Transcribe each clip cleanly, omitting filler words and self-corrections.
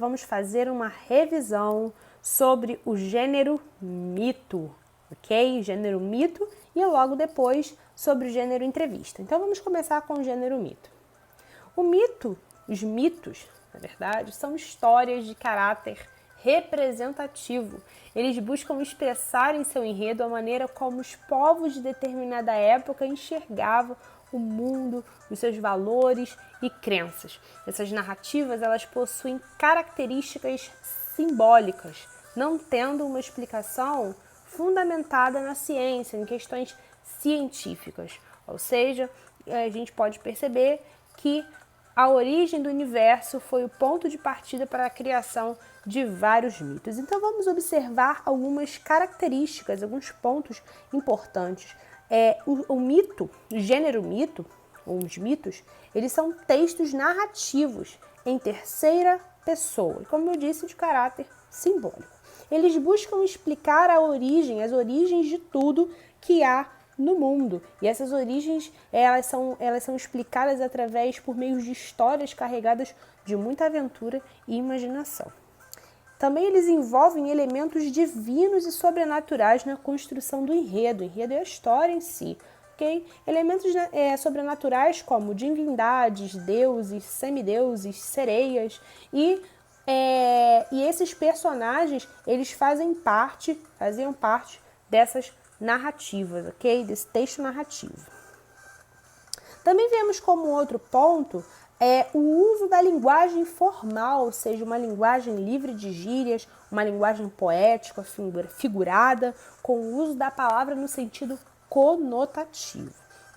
Vamos fazer uma revisão sobre o gênero mito, ok? Gênero mito e logo depois sobre o gênero entrevista. Então vamos começar com o gênero mito. O mito, os mitos, na verdade, são histórias de caráter representativo. Eles buscam expressar em seu enredo a maneira como os povos de determinada época enxergavam o mundo, os seus valores e crenças. Essas narrativas, elas possuem características simbólicas, não tendo uma explicação fundamentada na ciência, em questões científicas. Ou seja, a gente pode perceber que a origem do universo foi o ponto de partida para a criação de vários mitos. Então vamos observar algumas características, alguns pontos importantes. O mito, o gênero mito, ou os mitos, eles são textos narrativos em terceira pessoa, como eu disse, de caráter simbólico. Eles buscam explicar as origens de tudo que há no mundo. E essas origens, elas são explicadas por meio de histórias carregadas de muita aventura e imaginação. Também eles envolvem elementos divinos e sobrenaturais na construção do enredo. O enredo é a história em si, ok? Elementos sobrenaturais como divindades, deuses, semideuses, sereias e esses personagens, eles faziam parte dessas narrativas, ok? Desse texto narrativo. Também vemos como outro ponto o uso da linguagem formal, ou seja, uma linguagem livre de gírias, uma linguagem poética, figurada, com o uso da palavra no sentido conotativo,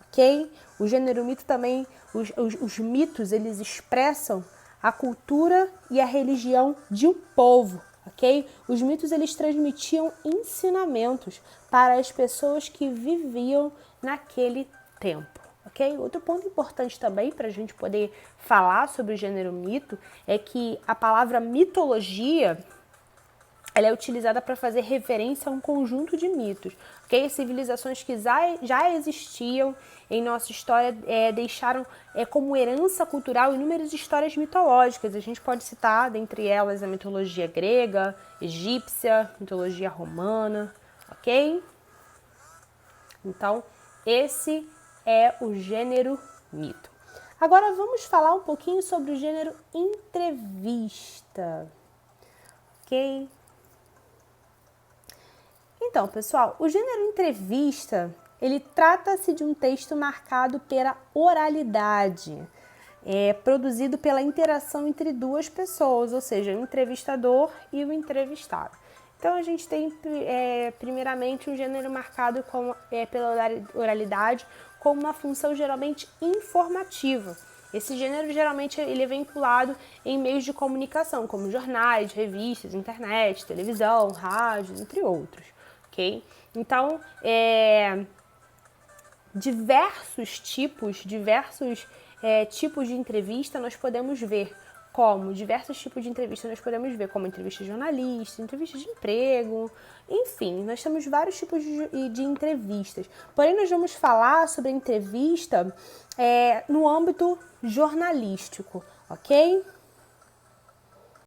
ok? O gênero mito também, os mitos, eles expressam a cultura e a religião de um povo, ok? Os mitos, eles transmitiam ensinamentos para as pessoas que viviam naquele tempo, ok? Outro ponto importante também para a gente poder falar sobre o gênero mito é que a palavra mitologia, ela é utilizada para fazer referência a um conjunto de mitos, ok? Civilizações que já existiam em nossa história deixaram como herança cultural inúmeras histórias mitológicas. A gente pode citar, dentre elas, a mitologia grega, egípcia, mitologia romana, ok? Então, esse é o gênero mito. Agora vamos falar um pouquinho sobre o gênero entrevista, ok? Então, pessoal, o gênero entrevista, ele trata-se de um texto marcado pela oralidade, produzido pela interação entre duas pessoas, ou seja, o entrevistador e o entrevistado. Então, a gente tem, primeiramente, um gênero marcado pela oralidade, com uma função geralmente informativa. Esse gênero, geralmente, ele é vinculado em meios de comunicação, como jornais, revistas, internet, televisão, rádios, entre outros. Okay? Então, diversos tipos de entrevista nós podemos ver como entrevista de jornalista, entrevista de emprego, enfim, nós temos vários tipos de entrevistas. Porém, nós vamos falar sobre a entrevista no âmbito jornalístico, ok?